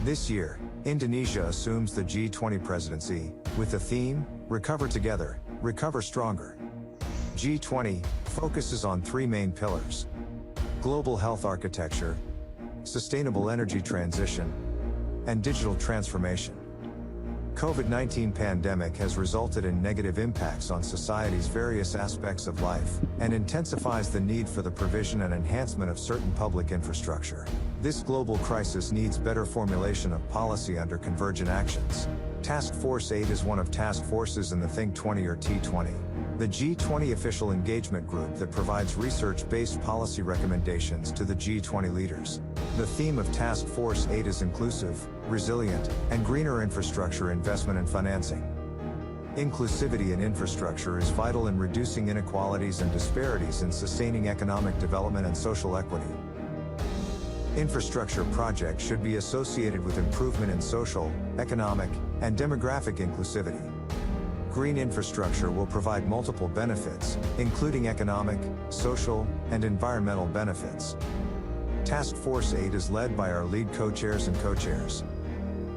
This year, Indonesia assumes the G20 presidency, with the theme, Recover Together, Recover Stronger. G20 focuses on three main pillars: global health architecture, sustainable energy transition, and digital transformation. COVID-19 pandemic has resulted in negative impacts on society's various aspects of life, and intensifies the need for the provision and enhancement of certain public infrastructure. This global crisis needs better formulation of policy under convergent actions. Task Force 8 is one of task forces in the Think 20 or T20, the G20 official engagement group that provides research-based policy recommendations to the G20 leaders. The theme of Task Force 8 is inclusive, resilient, and greener infrastructure investment and financing. Inclusivity in infrastructure is vital in reducing inequalities and disparities in sustaining economic development and social equity. Infrastructure projects should be associated with improvement in social, economic, and demographic inclusivity. Green infrastructure will provide multiple benefits, including economic, social, and environmental benefits. Task Force 8 is led by our lead co-chairs and co-chairs.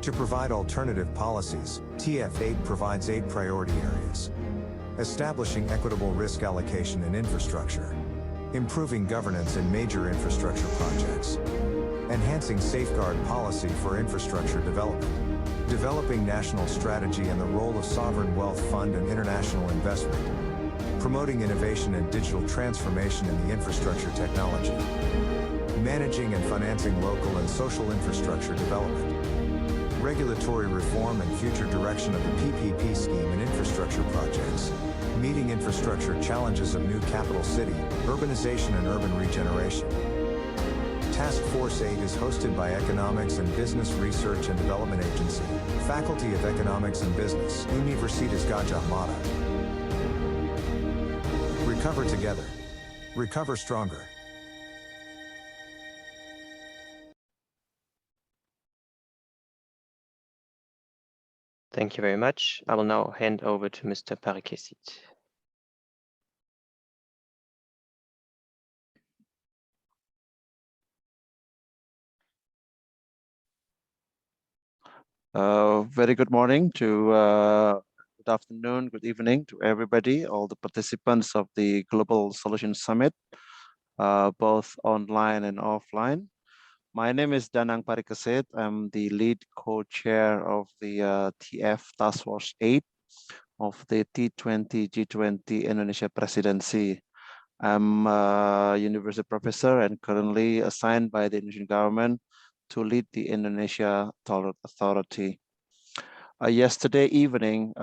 To provide alternative policies, TF8 provides 8 priority areas: establishing equitable risk allocation in infrastructure, improving governance in major infrastructure projects, enhancing safeguard policy for infrastructure development, developing national strategy and the role of sovereign wealth fund and international investment, promoting innovation and digital transformation in the infrastructure technology, managing and financing local and social infrastructure development, regulatory reform and future direction of the PPP scheme in infrastructure projects, meeting infrastructure challenges of new capital city, urbanization and urban regeneration. Task Force 8 is hosted by Economics and Business Research and Development Agency, Faculty of Economics and Business, Universitas Gadjah, Mada. Recover together. Recover stronger. Thank you very much. I will now hand over to Mr. Parikesit. Very good morning to good afternoon, good evening to everybody, all the participants of the Global Solution Summit, both online and offline. My name is Danang Parikesit. I'm the lead co-chair of the TF Task Force 8 of the T20 G20 Indonesia Presidency. I'm a university professor and currently assigned by the Indonesian government to lead the Indonesia Tolerant Authority. Yesterday evening,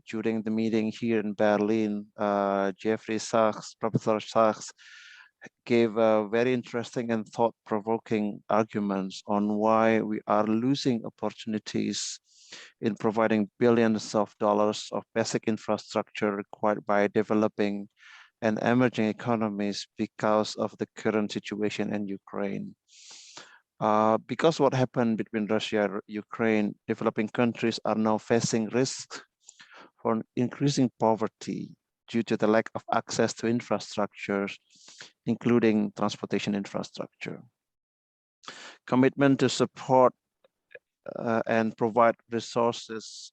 during the meeting here in Berlin, Professor Sachs gave very interesting and thought-provoking arguments on why we are losing opportunities in providing billions of dollars of basic infrastructure required by developing and emerging economies because of the current situation in Ukraine. Because what happened between Russia and Ukraine, developing countries are now facing risks for increasing poverty due to the lack of access to infrastructure, including transportation infrastructure. Commitment to support and provide resources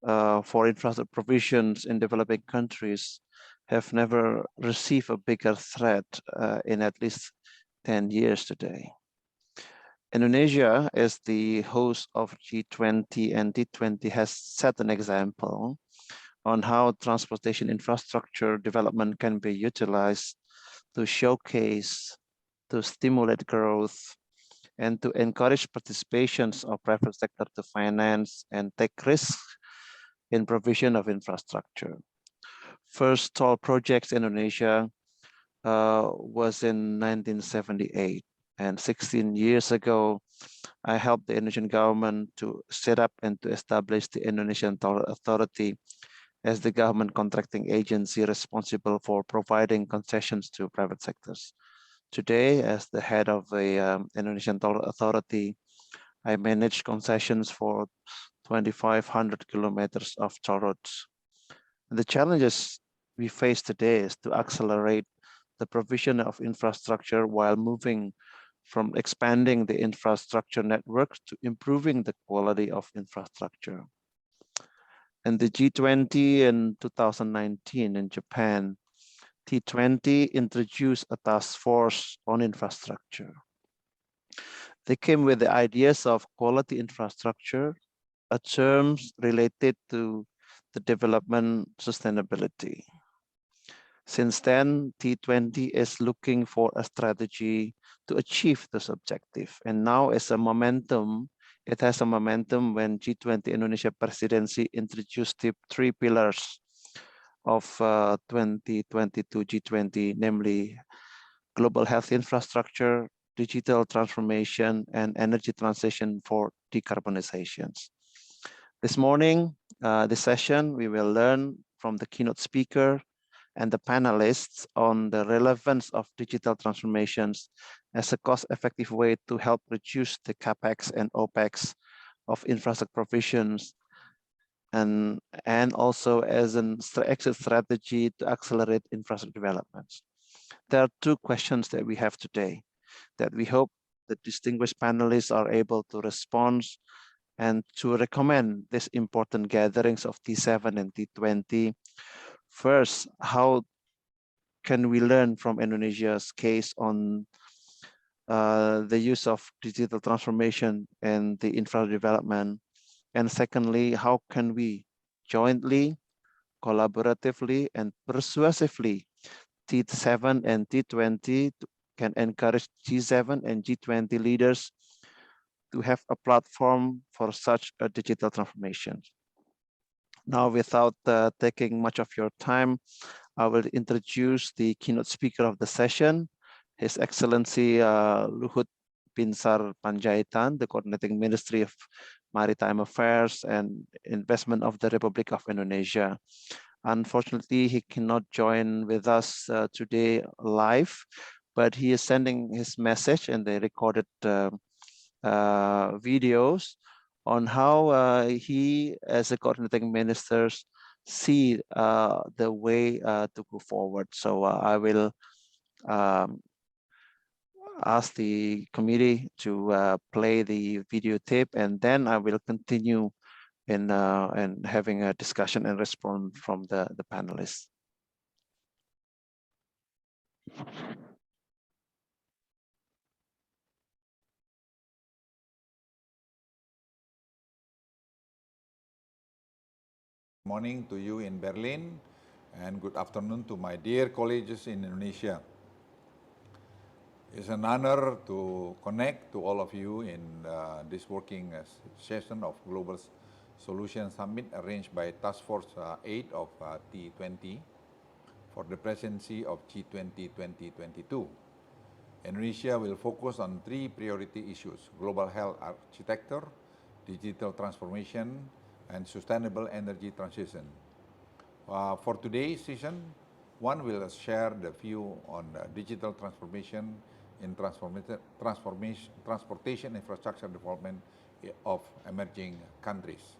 for infrastructure provisions in developing countries have never received a bigger threat in at least 10 years today. Indonesia, as the host of G20 and T20, has set an example on how transportation infrastructure development can be utilized to showcase, to stimulate growth, and to encourage participations of private sector to finance and take risks in provision of infrastructure. First toll projects in Indonesia was in 1978. And 16 years ago, I helped the Indonesian government to set up and to establish the Indonesian Toll Authority as the government contracting agency responsible for providing concessions to private sectors. Today, as the head of the Indonesian Toll Authority, I manage concessions for 2,500 kilometers of toll roads. And the challenges we face today is to accelerate the provision of infrastructure while moving from expanding the infrastructure networks to improving the quality of infrastructure. In the G20 in 2019 in Japan, T20 introduced a task force on infrastructure. They came with the ideas of quality infrastructure, terms related to the development sustainability. Since then, T20 is looking for a strategy to achieve this objective. And now as a momentum, it has a momentum when G20 Indonesia presidency introduced the 3 pillars of 2022 G20, namely global health infrastructure, digital transformation, and energy transition for decarbonizations. This morning, this session, we will learn from the keynote speaker and the panelists on the relevance of digital transformations as a cost-effective way to help reduce the CapEx and OpEx of infrastructure provisions, and also as an exit strategy to accelerate infrastructure developments. There are 2 questions that we have today that we hope the distinguished panelists are able to respond and to recommend these important gatherings of T7 and T20. First, how can we learn from Indonesia's case on the use of digital transformation and the infrastructure development? And secondly, how can we jointly, collaboratively, and persuasively T7 and T20 can encourage G7 and G20 leaders to have a platform for such a digital transformation. Now, without taking much of your time, I will introduce the keynote speaker of the session, His Excellency Luhut Binsar Panjaitan, the Coordinating Ministry of Maritime Affairs and Investment of the Republic of Indonesia. Unfortunately, he cannot join with us today live, but he is sending his message and the recorded videos on how he, as a coordinating minister, see the way to go forward. So I will ask the committee to play the videotape, and then I will continue in having a discussion and respond from the panelists. Morning to you in Berlin, and good afternoon to my dear colleagues in Indonesia. It's an honor to connect to all of you in this working session of Global Solution Summit arranged by Task Force 8 of T20 for the presidency of G20 2022. Indonesia will focus on 3 priority issues: global health architecture, digital transformation, and sustainable energy transition. For today's session, one will share the view on digital transformation in transportation infrastructure development of emerging countries.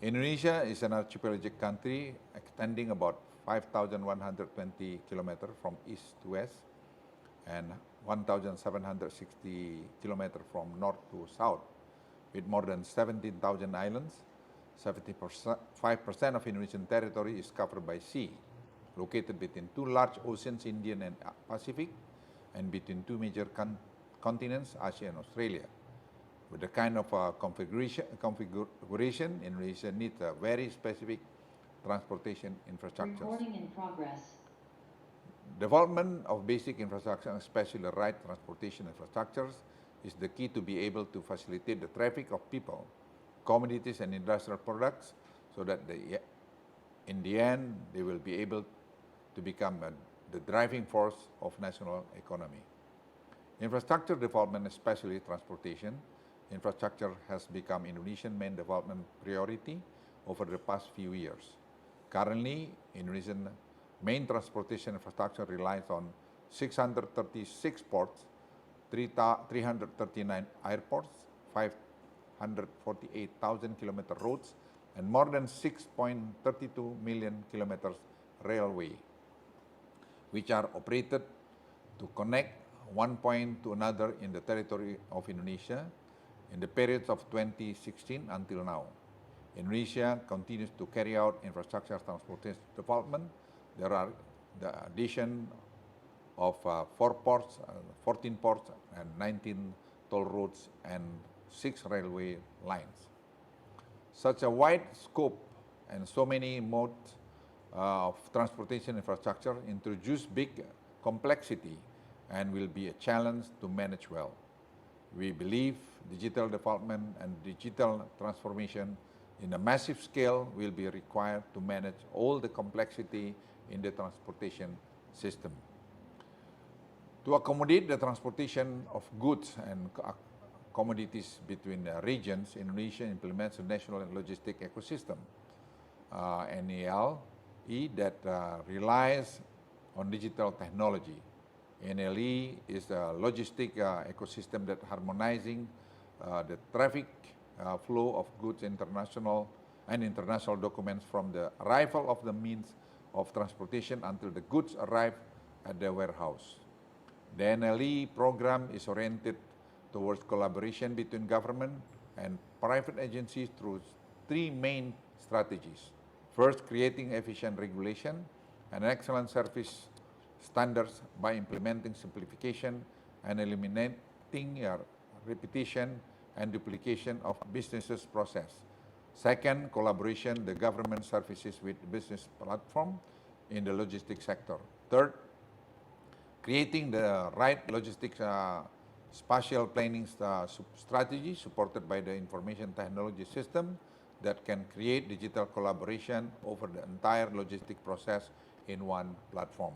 Indonesia is an archipelagic country extending about 5,120 kilometers from east to west and 1,760 kilometers from north to south, with more than 17,000 islands. 75% of Indonesian territory is covered by sea, located between 2 large oceans, Indian and Pacific, and between 2 major continents, Asia and Australia. With the kind of configuration, Indonesia needs a very specific transportation infrastructure. Recording in progress. Development of basic infrastructure, especially the right transportation infrastructures, is the key to be able to facilitate the traffic of people, commodities and industrial products, so that in the end, they will be able to become the driving force of national economy. Infrastructure development, especially transportation infrastructure, has become Indonesian main development priority over the past few years. Currently, Indonesian main transportation infrastructure relies on 636 ports, 339 airports, 548,000 kilometer roads, and more than 6.32 million kilometers railway, which are operated to connect one point to another in the territory of Indonesia in the periods of 2016 until now. Indonesia continues to carry out infrastructure transportation development. There are the addition of 14 ports and 19 toll roads and 6 railway lines. Such a wide scope and so many modes of transportation infrastructure introduce big complexity and will be a challenge to manage well. We believe digital development and digital transformation in a massive scale will be required to manage all the complexity in the transportation system. To accommodate the transportation of goods and commodities between regions, Indonesia implements a national logistic ecosystem, NELE, that relies on digital technology. NLE is a logistic ecosystem that harmonizing the traffic flow of goods, international documents from the arrival of the means of transportation until the goods arrive at the warehouse. The NLE program is oriented towards collaboration between government and private agencies through 3 main strategies. First, creating efficient regulation and excellent service standards by implementing simplification and eliminating repetition and duplication of businesses process. Second, collaboration the government services with business platform in the logistics sector. Third, creating the right logistics spatial planning strategy supported by the information technology system that can create digital collaboration over the entire logistic process in one platform.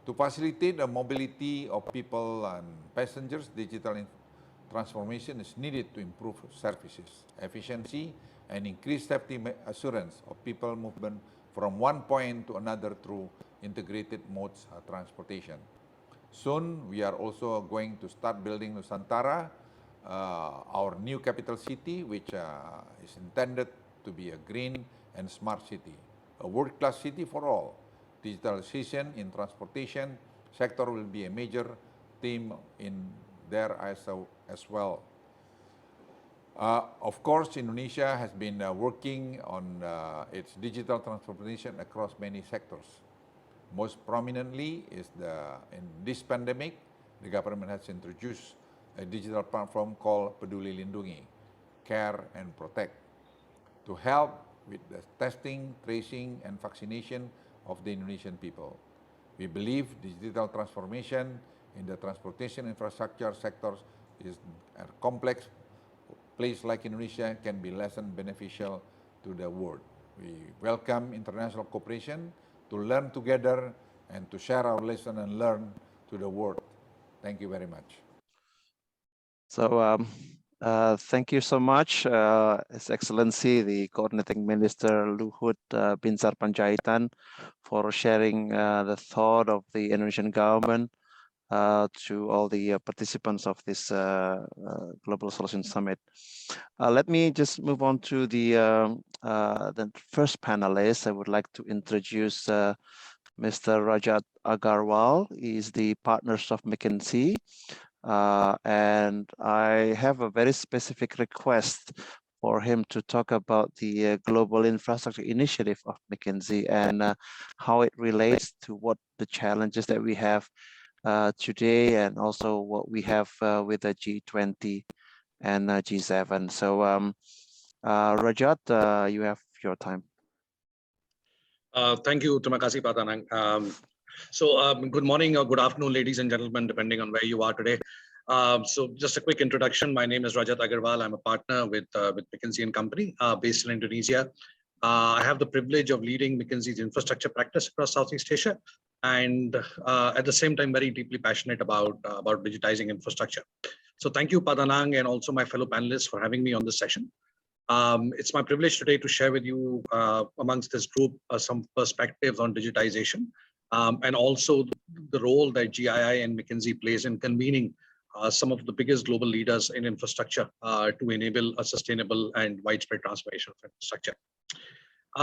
To facilitate the mobility of people and passengers, digital transformation is needed to improve services, efficiency, and increase safety assurance of people movement from one point to another through integrated modes of transportation. Soon, we are also going to start building Nusantara, our new capital city, which is intended to be a green and smart city, a world-class city for all. Digitalization in transportation sector will be a major theme in there as well. Of course, Indonesia has been working on its digital transformation across many sectors. Most prominently is in this pandemic, the government has introduced a digital platform called Peduli Lindungi, Care and Protect, to help with the testing, tracing, and vaccination of the Indonesian people. We believe digital transformation in the transportation infrastructure sectors is a complex place like Indonesia can be less than beneficial to the world. We welcome international cooperation to learn together and to share our lesson and learn to the world. Thank you very much. So thank you so much, His Excellency, the Coordinating Minister Luhut Binsar Panjaitan, for sharing the thought of the Indonesian government to all the participants of this Global Solution Summit. Let me just move on to the first panelist. I would like to introduce Mr. Rajat Agarwal. He is the partners of McKinsey. And I have a very specific request for him to talk about the Global Infrastructure Initiative of McKinsey and how it relates to what the challenges that we have today and also what we have with the G20 and G7. So Rajat, you have your time. Thank you, terima kasih, Pak Danang. Good morning or good afternoon, ladies and gentlemen, depending on where you are today. So just a quick introduction. My name is Rajat Agarwal. I'm a partner with McKinsey & Company based in Indonesia. I have the privilege of leading McKinsey's infrastructure practice across Southeast Asia, and at the same time, very deeply passionate about digitizing infrastructure. So thank you, Pak Danang, and also my fellow panelists for having me on this session. It's my privilege today to share with you amongst this group some perspectives on digitization and also the role that GII and McKinsey plays in convening some of the biggest global leaders in infrastructure to enable a sustainable and widespread transformation of infrastructure.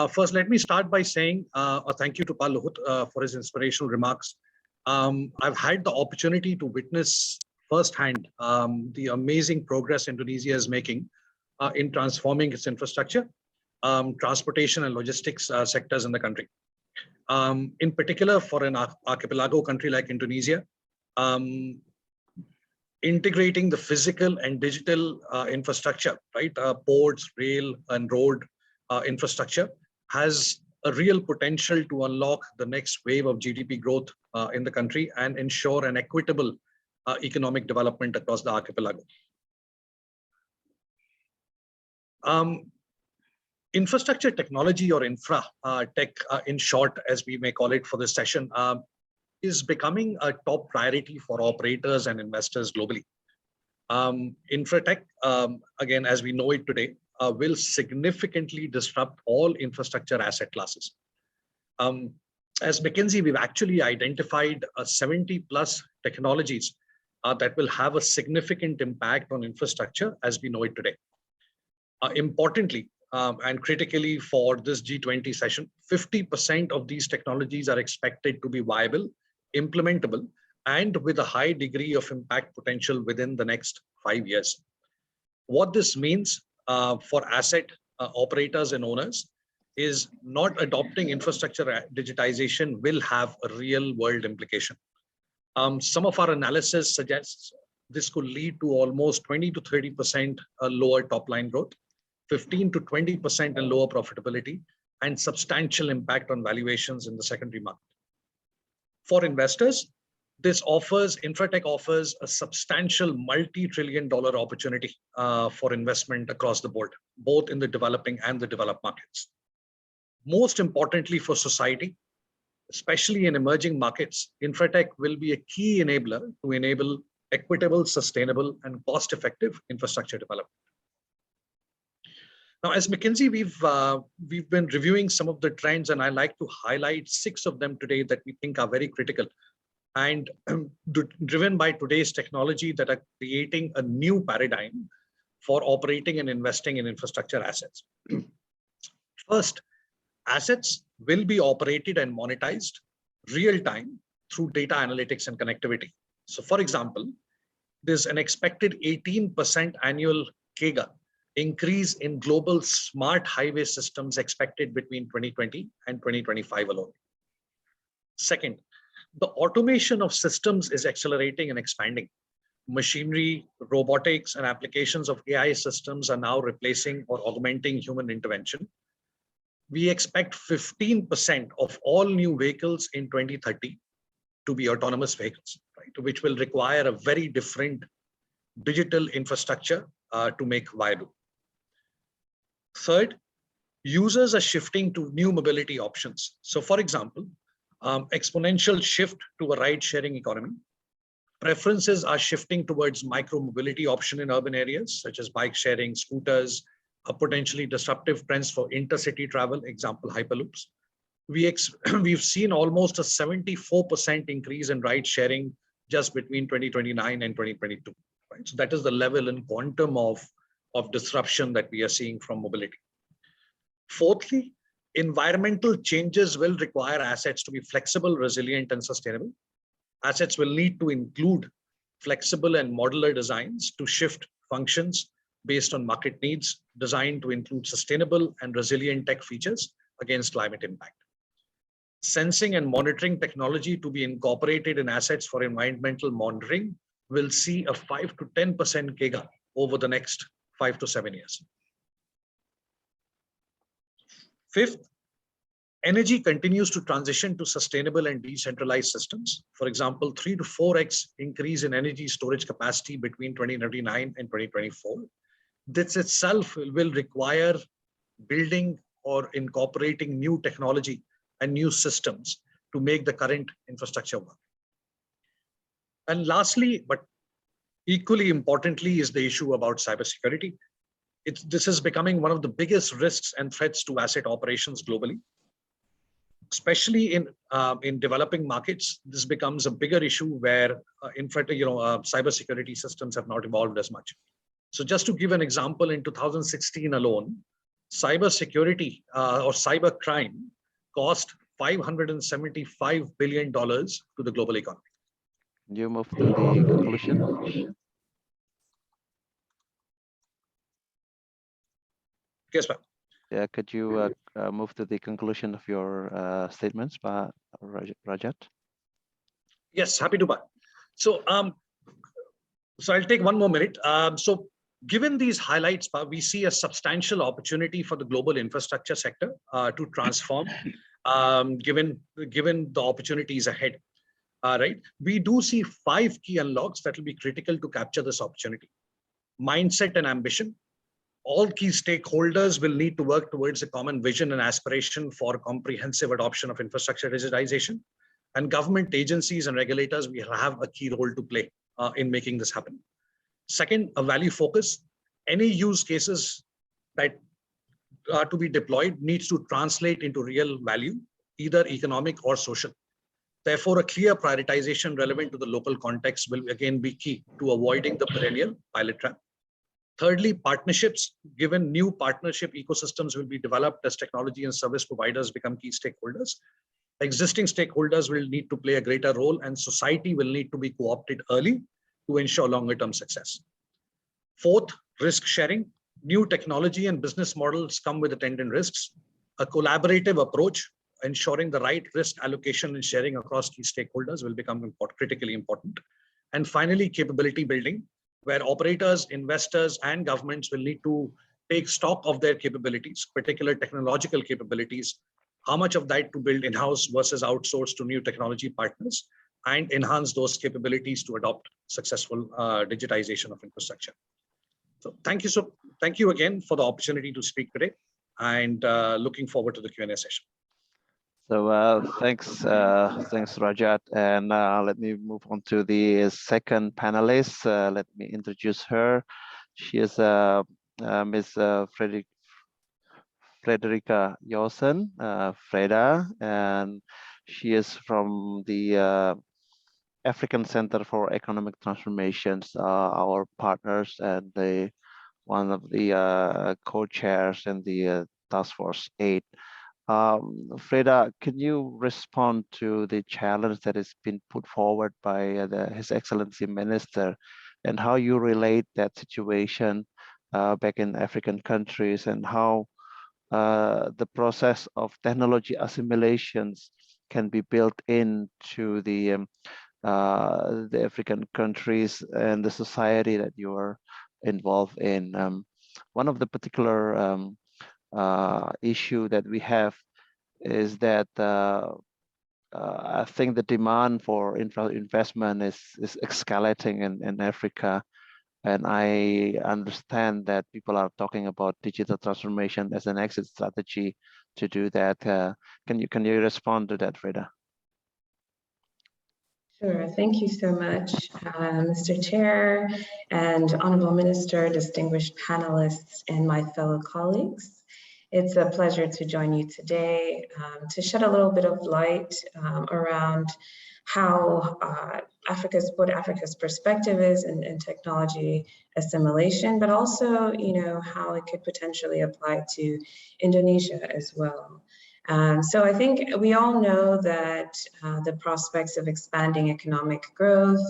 First, let me start by saying a thank you to Pak Luhut for his inspirational remarks I've had the opportunity to witness firsthand the amazing progress Indonesia is making in transforming its infrastructure, transportation and logistics sectors in the country. In particular, for an archipelago country like Indonesia, integrating the physical and digital infrastructure, right? Ports, rail, and road infrastructure has a real potential to unlock the next wave of GDP growth in the country and ensure an equitable economic development across the archipelago. Infrastructure technology, or infra tech in short, as we may call it for this session, is becoming a top priority for operators and investors globally. Infratech, again, as we know it today, will significantly disrupt all infrastructure asset classes. As McKinsey, we've actually identified 70 plus technologies that will have a significant impact on infrastructure as we know it today. Importantly, and critically for this G20 session, 50% of these technologies are expected to be viable, implementable, and with a high degree of impact potential within the next 5 years. What this means for asset operators and owners is not adopting infrastructure digitization will have a real world implication. Some of our analysis suggests this could lead to almost 20 to 30% lower top line growth, 15 to 20% in lower profitability, and substantial impact on valuations in the secondary market. For investors, Infratech offers a substantial multi-trillion-dollar opportunity for investment across the board, both in the developing and the developed markets. Most importantly for society, especially in emerging markets, Infratech will be a key enabler to enable equitable, sustainable, and cost-effective infrastructure development. Now, as McKinsey, we've been reviewing some of the trends, and I like to highlight 6 of them today that we think are very critical and driven by today's technology that are creating a new paradigm for operating and investing in infrastructure assets. First, assets will be operated and monetized real time through data analytics and connectivity. So for example, there's an expected 18% annual CAGR increase in global smart highway systems expected between 2020 and 2025 alone. Second, the automation of systems is accelerating and expanding. Machinery, robotics, and applications of AI systems are now replacing or augmenting human intervention. We expect 15% of all new vehicles in 2030 to be autonomous vehicles, right? Which will require a very different digital infrastructure to make viable. Third, users are shifting to new mobility options. So for example, exponential shift to a ride-sharing economy. Preferences are shifting towards micro-mobility option in urban areas, such as bike sharing, scooters, potentially disruptive trends for intercity travel, example, hyperloops. We've seen almost a 74% increase in ride sharing just between 2029 and 2022. Right? So that is the level and quantum of disruption that we are seeing from mobility. Fourthly, environmental changes will require assets to be flexible, resilient, and sustainable. Assets will need to include flexible and modular designs to shift functions based on market needs, designed to include sustainable and resilient tech features against climate impact. Sensing and monitoring technology to be incorporated in assets for environmental monitoring will see a 5 to 10% CAGR over the next 5 to 7 years. Fifth, energy continues to transition to sustainable and decentralized systems. For example, 3 to 4x increase in energy storage capacity between 2039 and 2024. This itself will require building or incorporating new technology and new systems to make the current infrastructure work. And lastly, but equally importantly, is the issue about cybersecurity. This is becoming one of the biggest risks and threats to asset operations globally. Especially in developing markets, this becomes a bigger issue where cybersecurity systems have not evolved as much. So just to give an example, in 2016 alone, cybersecurity or cybercrime cost $575 billion to the global economy. You move to the conclusion. Yes, ma'am. Yeah, could you move to the conclusion of your statements, Rajat? Yes, happy to. So, so I'll take one more minute. So, given these highlights, we see a substantial opportunity for the global infrastructure sector to transform. Given the opportunities ahead, right? We do see 5 key unlocks that will be critical to capture this opportunity. Mindset and ambition. All key stakeholders will need to work towards a common vision and aspiration for comprehensive adoption of infrastructure digitization. And government agencies and regulators will have a key role to play in making this happen. Second, a value focus. Any use cases that are to be deployed needs to translate into real value, either economic or social. Therefore, a clear prioritization relevant to the local context will again be key to avoiding the perennial pilot trap. Thirdly, partnerships. Given new partnership ecosystems will be developed as technology and service providers become key stakeholders. Existing stakeholders will need to play a greater role, and society will need to be co-opted early to ensure longer-term success. Fourth, risk sharing. New technology and business models come with attendant risks. A collaborative approach, ensuring the right risk allocation and sharing across key stakeholders will become critically important. And finally, capability building, where operators, investors, and governments will need to take stock of their capabilities, particular technological capabilities, how much of that to build in-house versus outsource to new technology partners, and enhance those capabilities to adopt successful digitization of infrastructure. So thank you again for the opportunity to speak today, and looking forward to the Q&A session. So thanks, Rajat. And let me move on to the second panelist. Let me introduce her. She is Ms. Frederica Jossen, Freda, and she is from the African Center for Economic Transformations, our partners and one of the co-chairs in the Task Force 8. Freda, can you respond to the challenge that has been put forward by His Excellency Minister, and how you relate that situation back in African countries, and how the process of technology assimilations can be built into the African countries and the society that you are involved in? One of the particular issue that we have is that I think the demand for investment is escalating in Africa, and I understand that people are talking about digital transformation as an exit strategy to do that. Can you respond to that, Freda? Sure, thank you so much, Mr. Chair and Honorable Minister, distinguished panelists, and my fellow colleagues. It's a pleasure to join you today to shed a little bit of light around how what Africa's perspective is in technology assimilation, but also, how it could potentially apply to Indonesia as well. So I think we all know that the prospects of expanding economic growth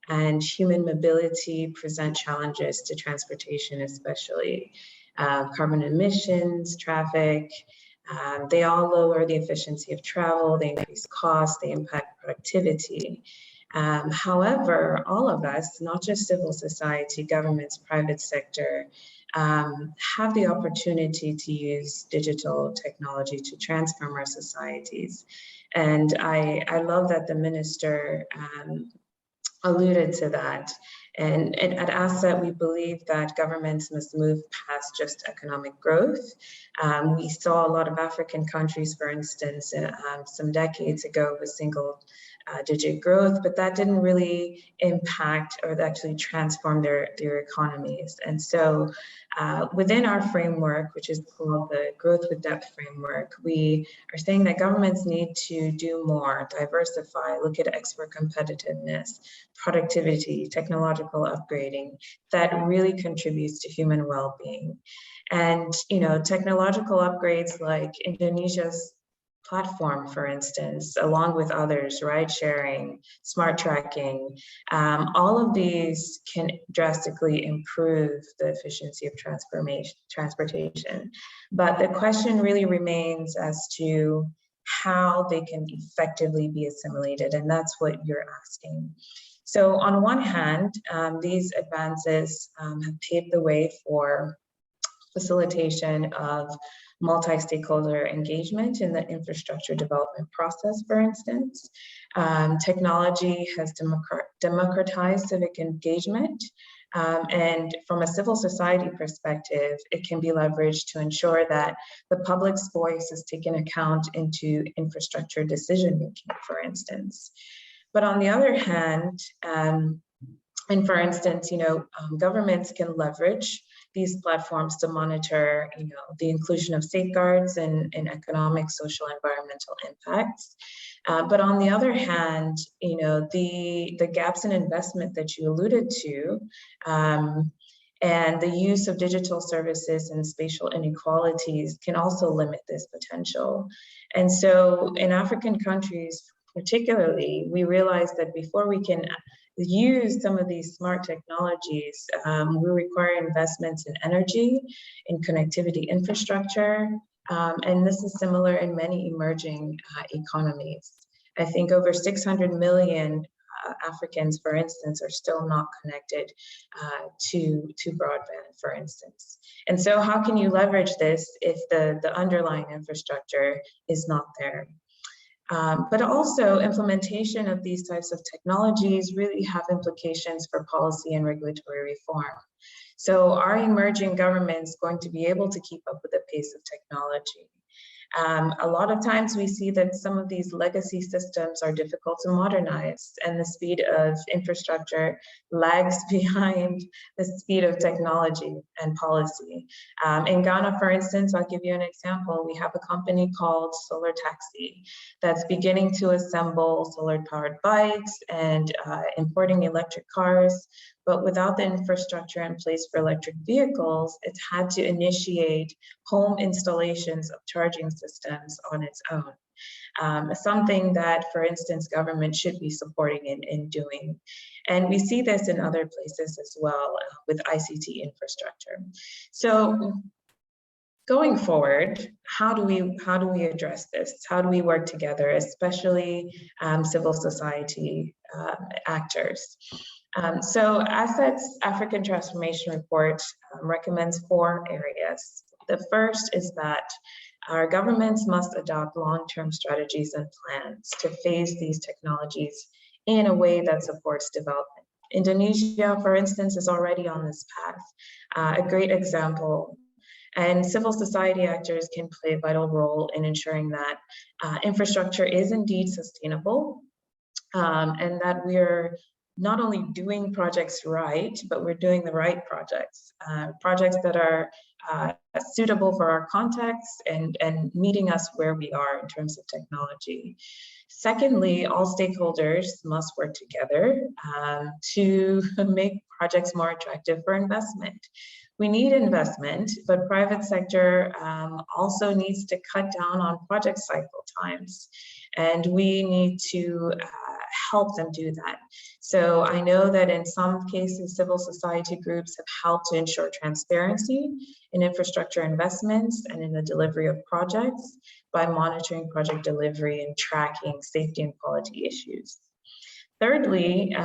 and human mobility present challenges to transportation, especially carbon emissions, traffic. They all lower the efficiency of travel, they increase costs, they impact productivity. However, all of us, not just civil society, governments, private sector, have the opportunity to use digital technology to transform our societies. And I love that the minister alluded to that. And at Asset, we believe that governments must move past just economic growth. We saw a lot of African countries, for instance, some decades ago with single-digit growth, but that didn't really impact or actually transform their economies. And so within our framework, which is called the Growth with Depth framework, we are saying that governments need to do more, diversify, look at export competitiveness, productivity, technological upgrading that really contributes to human well-being. And technological upgrades like Indonesia's platform, for instance, along with others, ride sharing, smart tracking, all of these can drastically improve the efficiency of transportation. But the question really remains as to how they can effectively be assimilated, and that's what you're asking. So on one hand, these advances have paved the way for facilitation of multi-stakeholder engagement in the infrastructure development process, for instance. Technology has democratized civic engagement, and from a civil society perspective, it can be leveraged to ensure that the public's voice is taken account into infrastructure decision-making, for instance. But on the other hand, and for instance, governments can leverage these platforms to monitor, the inclusion of safeguards and economic, social, environmental impacts. But on the other hand, the gaps in investment that you alluded to, and the use of digital services and spatial inequalities can also limit this potential. And so in African countries, particularly, we realize that before we can use some of these smart technologies, we require investments in energy, in connectivity infrastructure, and this is similar in many emerging economies. I think over 600 million Africans, for instance, are still not connected to broadband, for instance. And so how can you leverage this if the underlying infrastructure is not there? But also implementation of these types of technologies really have implications for policy and regulatory reform. So are emerging governments going to be able to keep up with the pace of technology? A lot of times we see that some of these legacy systems are difficult to modernize, and the speed of infrastructure lags behind the speed of technology and policy. In Ghana, for instance, I'll give you an example. We have a company called Solar Taxi that's beginning to assemble solar-powered bikes and importing electric cars. But without the infrastructure in place for electric vehicles, it's had to initiate home installations of charging systems on its own. Something that, for instance, government should be supporting in doing. And we see this in other places as well with ICT infrastructure. So going forward, how do we address this? How do we work together, especially civil society actors? So ASET's African Transformation Report recommends 4 areas. The first is that our governments must adopt long-term strategies and plans to phase these technologies in a way that supports development. Indonesia, for instance, is already on this path. A great example. And civil society actors can play a vital role in ensuring that infrastructure is indeed sustainable, and that we're not only doing projects right, but we're doing the right projects, projects that are suitable for our context and meeting us where we are in terms of technology. Secondly, all stakeholders must work together to make projects more attractive for investment. We need investment, but private sector also needs to cut down on project cycle times, and we need to help them do that. So I know that in some cases, civil society groups have helped to ensure transparency in infrastructure investments and in the delivery of projects by monitoring project delivery and tracking safety and quality issues. Thirdly,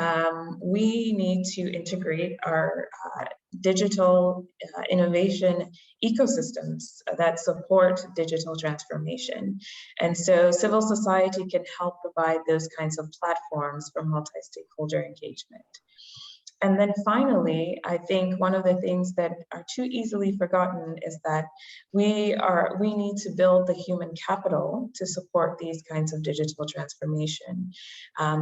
we need to integrate our digital innovation ecosystems that support digital transformation. And so civil society can help provide those kinds of platforms for multi-stakeholder engagement. And then finally, I think one of the things that are too easily forgotten is that we need to build the human capital to support these kinds of digital transformation.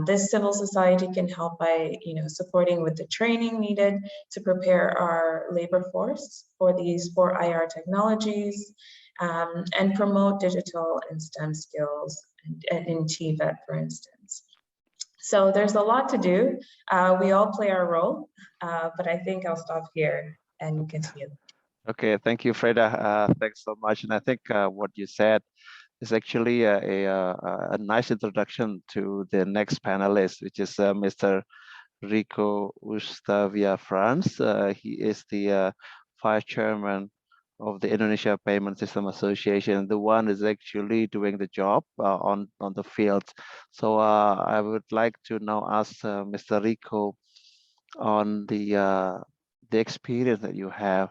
This civil society can help by supporting with the training needed to prepare our labor force for these 4 IR technologies, and promote digital and STEM skills in TVET, for instance. So there's a lot to do. We all play our role, but I think I'll stop here and continue. Okay, thank you, Freda. Thanks so much. And I think what you said is actually a nice introduction to the next panelist, which is Mr. Rico Ustavia France. He is the vice chairman of the Indonesia Payment System Association. The one is actually doing the job on the field. So I would like to now ask Mr. Rico on the experience that you have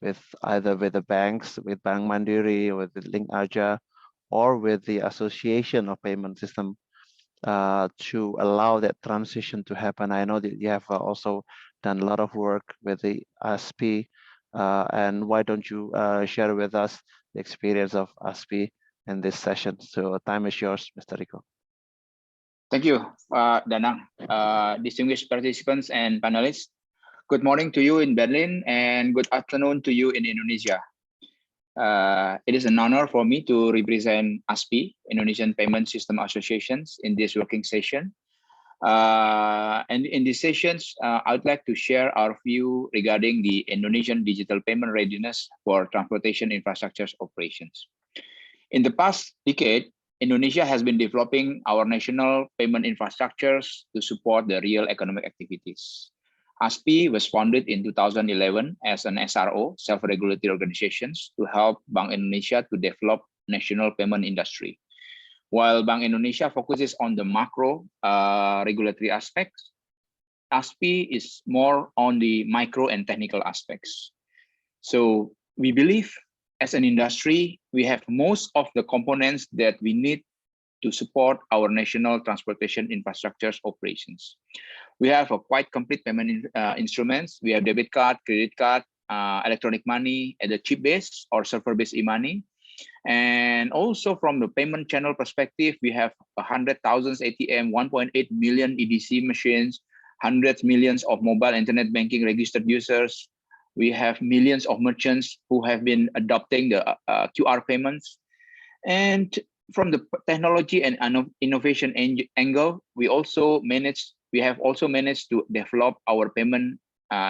with either with the banks, with Bank Mandiri, with the Link Aja, or with the Association of Payment System to allow that transition to happen. I know that you have also done a lot of work with the ASPI, and why don't you share with us the experience of ASPI in this session? So time is yours, Mr. Rico. Thank you, Danang. Distinguished participants and panelists, good morning to you in Berlin and good afternoon to you in Indonesia. It is an honor for me to represent ASPI, Indonesian Payment System Associations, in this working session. And in these sessions, I would like to share our view regarding the Indonesian digital payment readiness for transportation infrastructure operations. In the past decade, Indonesia has been developing our national payment infrastructures to support the real economic activities. ASPI was founded in 2011 as an SRO, self-regulatory organizations, to help Bank Indonesia to develop national payment industry. While Bank Indonesia focuses on the macro regulatory aspects, ASPI is more on the micro and technical aspects. So we believe as an industry, we have most of the components that we need to support our national transportation infrastructure operations. We have a quite complete payment instruments. We have debit card, credit card, electronic money at the chip-based or server-based e-money. And also from the payment channel perspective, we have 100,000 ATM, 1.8 million EDC machines, hundreds millions of mobile internet banking registered users. We have millions of merchants who have been adopting the QR payments. And from the technology and innovation angle, we have also managed to develop our payment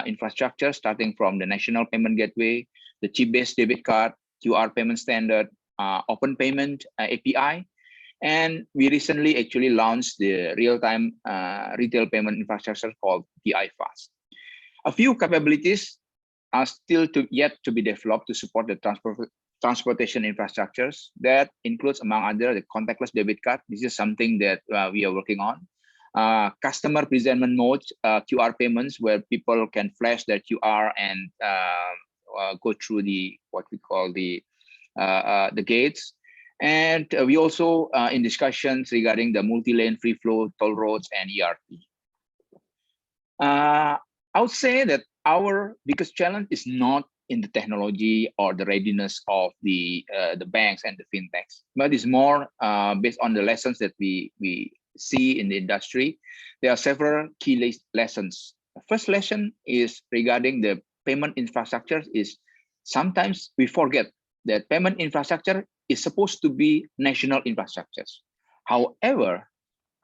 infrastructure, starting from the national payment gateway, the chip-based debit card, QR payment standard, open payment API, and we recently actually launched the real-time retail payment infrastructure called TI-Fast. A few capabilities are still yet to be developed to support the transportation infrastructures. That includes, among other, the contactless debit card. This is something that we are working on. Customer presentment modes, QR payments, where people can flash their QR and go through what we call the gates. And we also in discussions regarding the multi-lane free flow, toll roads, and ERP. I would say that our biggest challenge is not in the technology or the readiness of the banks and the fintechs, but it's more based on the lessons that we see in the industry. There are several key lessons. The first lesson is regarding the payment infrastructure is sometimes we forget that payment infrastructure is supposed to be national infrastructures. However,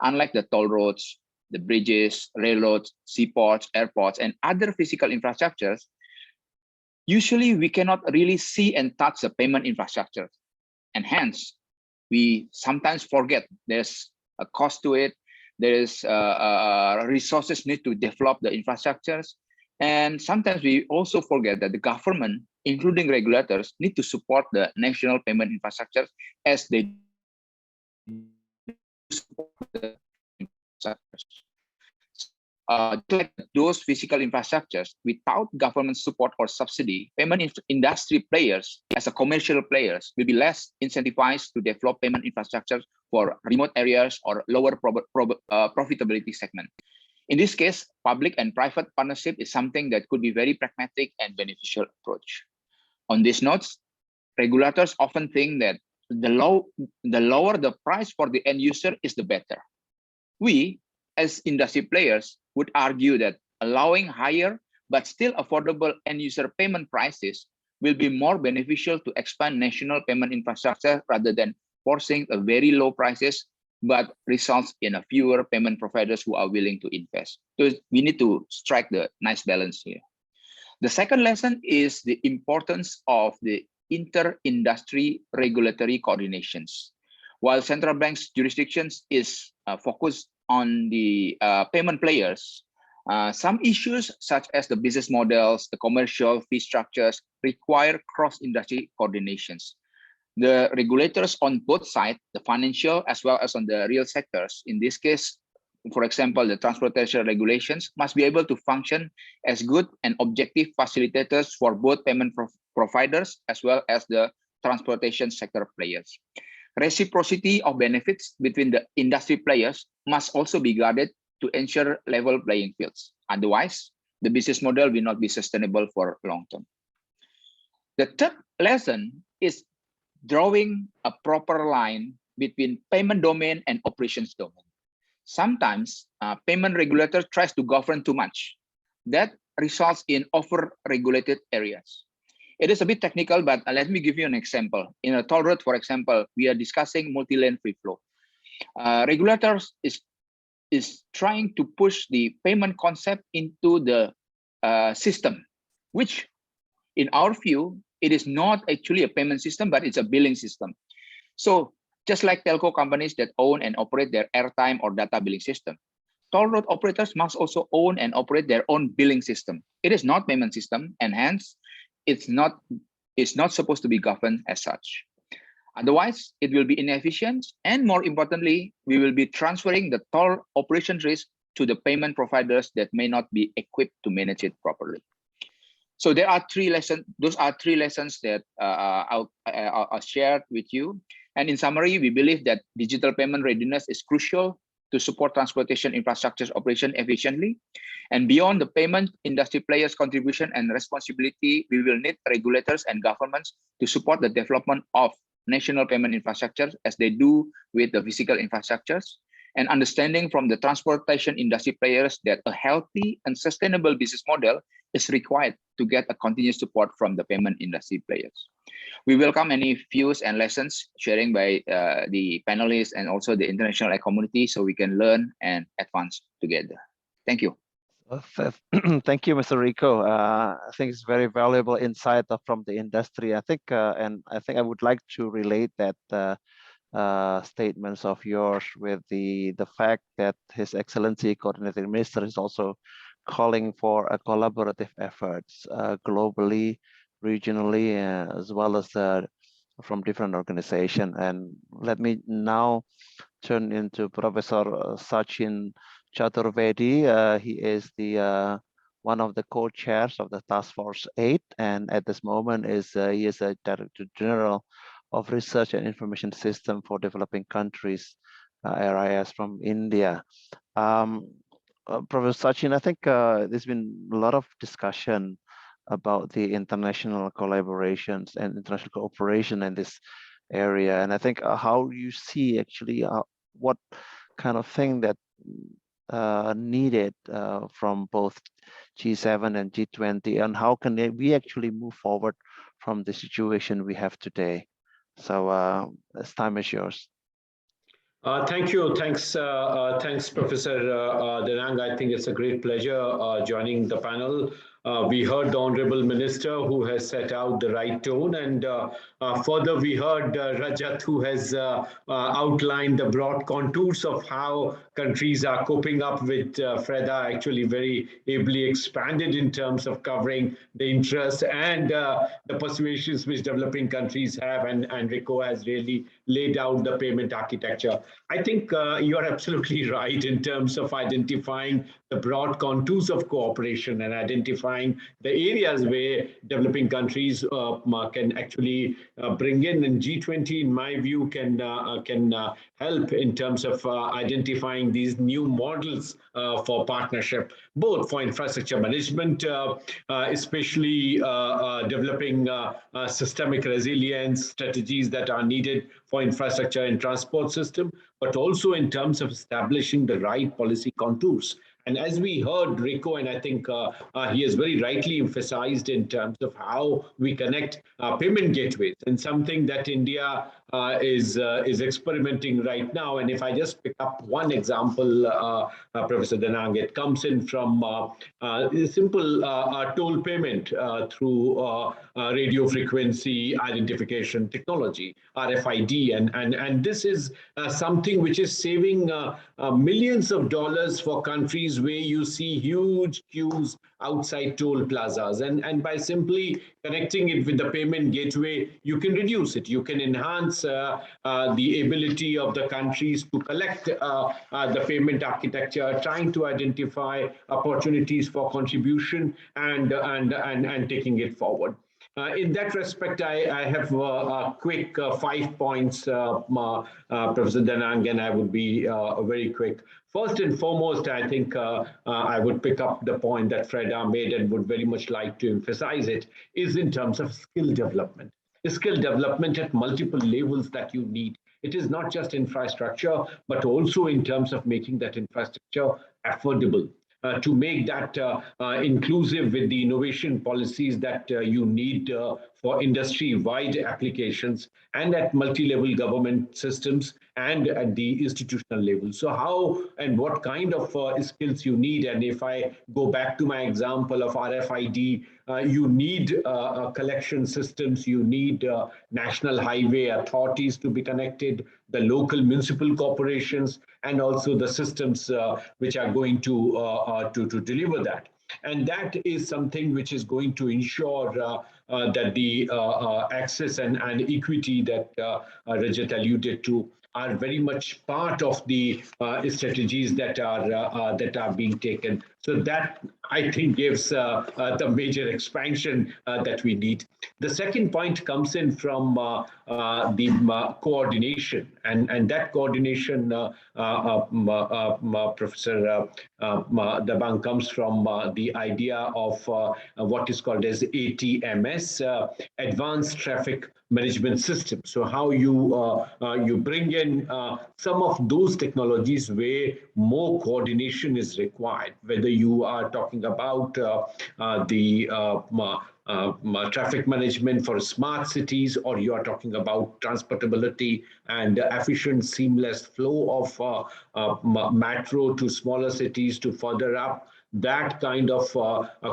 unlike the toll roads, the bridges, railroads, seaports, airports, and other physical infrastructures, usually we cannot really see and touch the payment infrastructure. And hence, we sometimes forget there's a cost to it. There is resources need to develop the infrastructures. And sometimes we also forget that the government, including regulators, need to support the national payment infrastructure as they support the like those physical infrastructures, without government support or subsidy, payment industry players, as a commercial players, will be less incentivized to develop payment infrastructure for remote areas or lower profitability segment. In this case, public and private partnership is something that could be very pragmatic and beneficial approach. On these notes, regulators often think that the lower the price for the end user is the better. We, as industry players, would argue that allowing higher but still affordable end user payment prices will be more beneficial to expand national payment infrastructure rather than forcing a very low prices, but results in a fewer payment providers who are willing to invest. So we need to strike the nice balance here. The second lesson is the importance of the inter-industry regulatory coordinations. While central bank's jurisdictions is focused on the payment players, some issues such as the business models, the commercial fee structures require cross-industry coordinations. The regulators on both sides, the financial as well as on the real sectors, in this case, for example, the transportation regulations must be able to function as good and objective facilitators for both payment providers as well as the transportation sector players. Reciprocity of benefits between the industry players must also be guarded to ensure level playing fields. Otherwise, the business model will not be sustainable for long term. The third lesson is drawing a proper line between payment domain and operations domain. Sometimes payment regulator tries to govern too much. That results in over-regulated areas. It is a bit technical, but let me give you an example. In a toll road, for example, we are discussing multi-lane free flow. Regulators is trying to push the payment concept into the system, which in our view, it is not actually a payment system, but it's a billing system. So just like telco companies that own and operate their airtime or data billing system, toll road operators must also own and operate their own billing system. It is not payment system, and hence it's not supposed to be governed as such. Otherwise, it will be inefficient, and more importantly, we will be transferring the toll operation risk to the payment providers that may not be equipped to manage it properly. So there are three lessons. Those are three lessons that I'll share with you. And in summary, we believe that digital payment readiness is crucial to support transportation infrastructure operation efficiently. And beyond the payment industry players' contribution and responsibility, we will need regulators and governments to support the development of national payment infrastructure as they do with the physical infrastructures, and understanding from the transportation industry players that a healthy and sustainable business model is required to get a continuous support from the payment industry players. We welcome any views and lessons sharing by the panelists and also the international community so we can learn and advance together. Thank you. Thank you, Mr. Rico. I think it's very valuable insight from the industry. I think I would like to relate that statements of yours with the fact that His Excellency Coordinating Minister is also calling for a collaborative efforts globally, regionally, as well as from different organizations. And let me now turn into Professor Sachin Chaturvedi. He is the one of the co-chairs of the Task Force 8, and at this moment he is a Director General of Research and Information System for Developing Countries, RIS from India. Professor Sachin, I think there's been a lot of discussion about the international collaborations and international cooperation in this area, and I think how you see actually what kind of thing that needed from both G7 and G20, and how can we actually move forward from the situation we have today. So this time is yours. Thank you. Thanks, Professor Danang. I think it's a great pleasure joining the panel. We heard the Honorable Minister who has set out the right tone, and further we heard Rajat who has outlined the broad contours of how countries are coping up with FREDA, actually very ably expanded in terms of covering the interests and the persuasions which developing countries have, and Rico has really laid out the payment architecture. I think you are absolutely right in terms of identifying the broad contours of cooperation and identifying the areas where developing countries can actually bring in. And G20, in my view, can help in terms of identifying these new models for partnership, both for infrastructure management, especially developing systemic resilience strategies that are needed for infrastructure and transport system, but also in terms of establishing the right policy contours. And as we heard Rico, and I think he has very rightly emphasized in terms of how we connect payment gateways, and something that India is experimenting right now. And if I just pick up one example, Professor Danang, it comes in from simple toll payment through radio frequency identification technology, RFID, and this is something which is saving millions of dollars for countries where you see huge queues outside toll plazas, and by simply connecting it with the payment gateway, you can reduce it. You can enhance the ability of the countries to collect the payment architecture, trying to identify opportunities for contribution and taking it forward. In that respect, I have a quick 5 points, Professor Danang, and I would be very quick. First and foremost, I think I would pick up the point that Freda made and would very much like to emphasize it, is in terms of skill development. The skill development at multiple levels that you need. It is not just infrastructure, but also in terms of making that infrastructure affordable. To make that inclusive with the innovation policies that you need for industry-wide applications and at multi-level government systems and at the institutional level. So how and what kind of skills you need, and if I go back to my example of RFID, you need collection systems, you need national highway authorities to be connected, the local municipal corporations, and also the systems which are going to deliver that. And that is something which is going to ensure that the access and equity that Rajat alluded to are very much part of the strategies that are being taken. So that, I think, gives the major expansion that we need. The second point comes in from the coordination, and that coordination, Professor Dabang, comes from the idea of what is called as ATMS, Advanced Traffic Management System. So how you bring in some of those technologies where more coordination is required, whether you are talking about the traffic management for smart cities, or you are talking about transportability and efficient, seamless flow of metro to smaller cities to further up. That kind of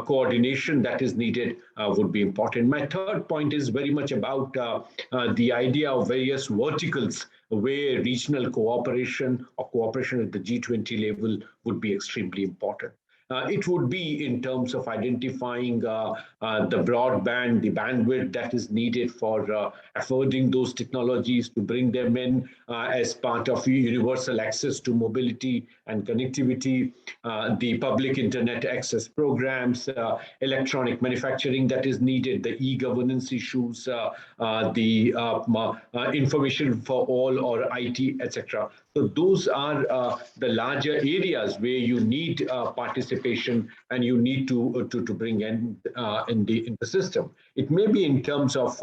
coordination that is needed would be important. My third point is very much about the idea of various verticals where regional cooperation or cooperation at the G20 level would be extremely important. It would be in terms of identifying the broadband, the bandwidth that is needed for affording those technologies, to bring them in as part of universal access to mobility and connectivity, the public internet access programs, electronic manufacturing that is needed, the e-governance issues, the information for all, or IT, etc. So those are the larger areas where you need participation and you need to bring in the system. It may be in terms of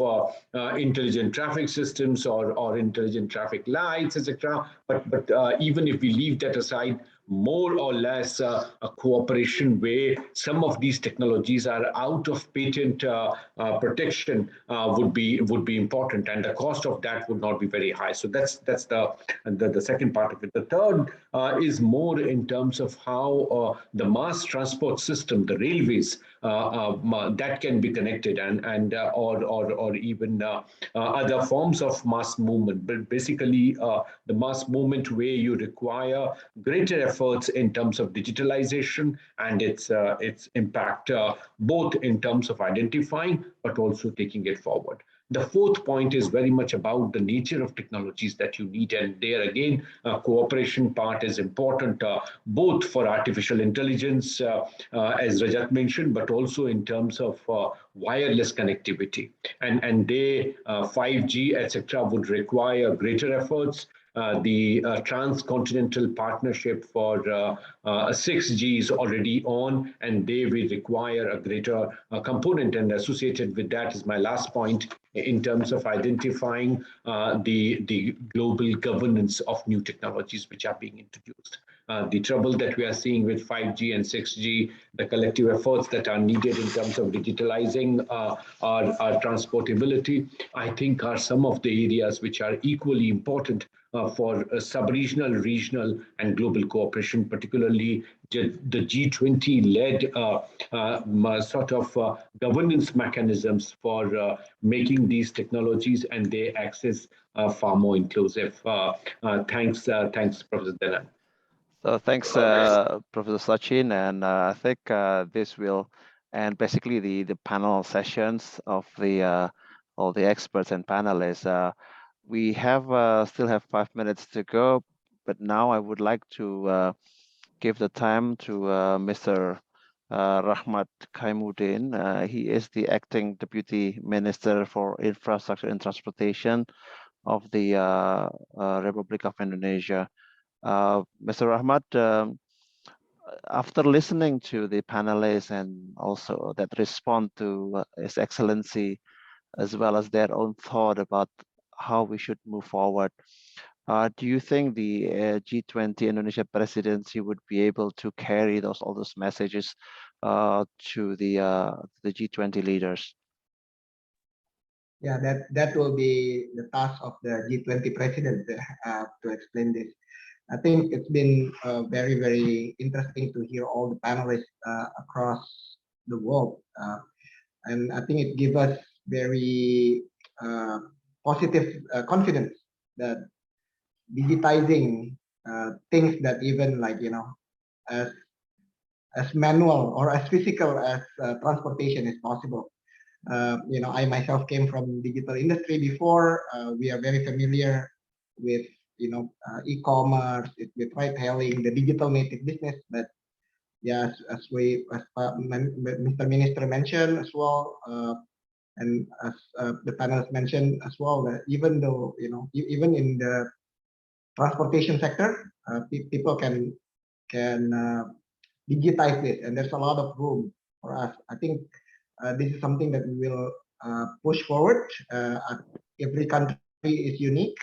intelligent traffic systems or intelligent traffic lights, etc. But even if we leave that aside, more or less a cooperation where some of these technologies are out of patent protection would be important, and the cost of that would not be very high. So that's the second part of it. The third is more in terms of how the mass transport system, the railways, that can be connected, and or even other forms of mass movement. But basically, the mass movement where you require greater efforts in terms of digitalization and its impact, both in terms of identifying but also taking it forward. The fourth point is very much about the nature of technologies that you need, and there again, cooperation part is important, both for artificial intelligence, as Rajat mentioned, but also in terms of wireless connectivity. And they 5G, etc., would require greater efforts. The transcontinental partnership for 6G is already on, and they will require a greater component. And associated with that is my last point in terms of identifying the global governance of new technologies which are being introduced. the trouble that we are seeing with 5G and 6G, the collective efforts that are needed in terms of digitalizing our transportability, I think are some of the areas which are equally important for sub-regional, regional, and global cooperation, particularly the G20-led sort of governance mechanisms for making these technologies and their access far more inclusive. Thanks, Professor Danang. So thanks, Professor Sachin, and I think this will end basically the panel sessions of all the experts and panelists. We have still have 5 minutes to go, but now I would like to give the time to Mr. Rahmat Khaimuddin. He is the acting Deputy Minister for Infrastructure and Transportation of the Republic of Indonesia. Mr. Rahmat, after listening to the panelists and also that respond to His Excellency, as well as their own thought about how we should move forward, do you think the G20 Indonesia presidency would be able to carry all those messages to the G20 leaders? Yeah, that will be the task of the G20 president to explain this. I think it's been very, very interesting to hear all the panelists across the world. And I think it gives us very positive confidence that digitizing things that even like, as manual or as physical as transportation is possible. I myself came from digital industry before. We are very familiar with e-commerce, with ride-hailing, the digital native business. But yes, as Mr. Minister mentioned as well, and as the panelists mentioned as well, that even though even in the transportation sector, people can digitize it, and there's a lot of room for us. I think this is something that we will push forward. Every country is unique.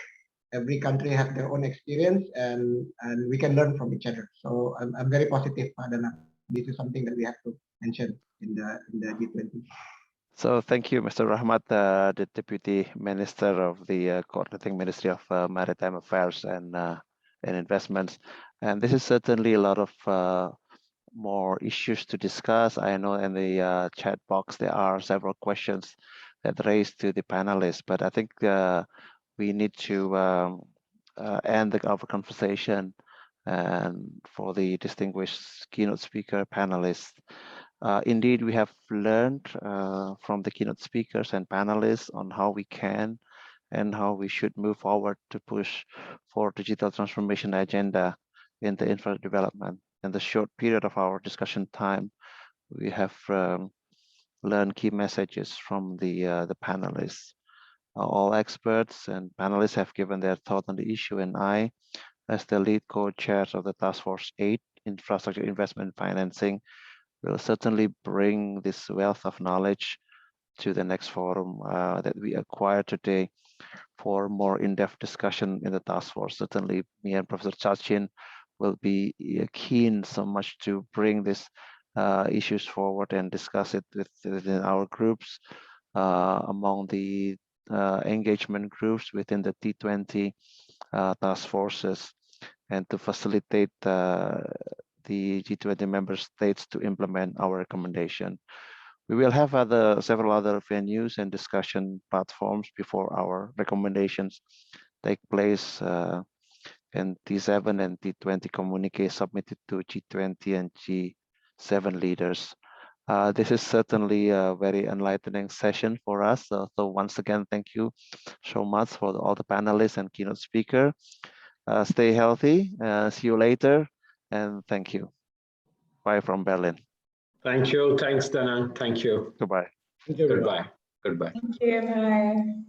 Every country has their own experience, and we can learn from each other. So I'm very positive, Mada. This is something that we have to mention in the G20. So thank you, Mr. Rahmat, the Deputy Minister of the Coordinating Ministry of Maritime Affairs and Investments. And this is certainly a lot of more issues to discuss. I know in the chat box there are several questions that raised to the panelists, but I think we need to end our conversation. And for the distinguished keynote speaker panelists, indeed we have learned from the keynote speakers and panelists on how we can and how we should move forward to push for digital transformation agenda in the infra development. In the short period of our discussion time, we have learned key messages from the panelists. All experts and panelists have given their thought on the issue, and I, as the lead co-chairs of the Task Force 8, Infrastructure Investment Financing, will certainly bring this wealth of knowledge to the next forum that we acquired today for more in-depth discussion in the task force. Certainly, me and Professor Sachin will be keen so much to bring these issues forward and discuss it within our groups, among the engagement groups within the T20 task forces, and to facilitate the G20 member states to implement our recommendation. We will have several other venues and discussion platforms before our recommendations take place, and T7 and T20 communique submitted to G20 and G7 leaders. This is certainly a very enlightening session for us. So once again, thank you so much for all the panelists and keynote speaker. Stay healthy. See you later, and thank you. Bye from Berlin. Thank you. Thanks, Danang. Thank you. Goodbye. Thank you. Goodbye. Goodbye. Thank you. Bye.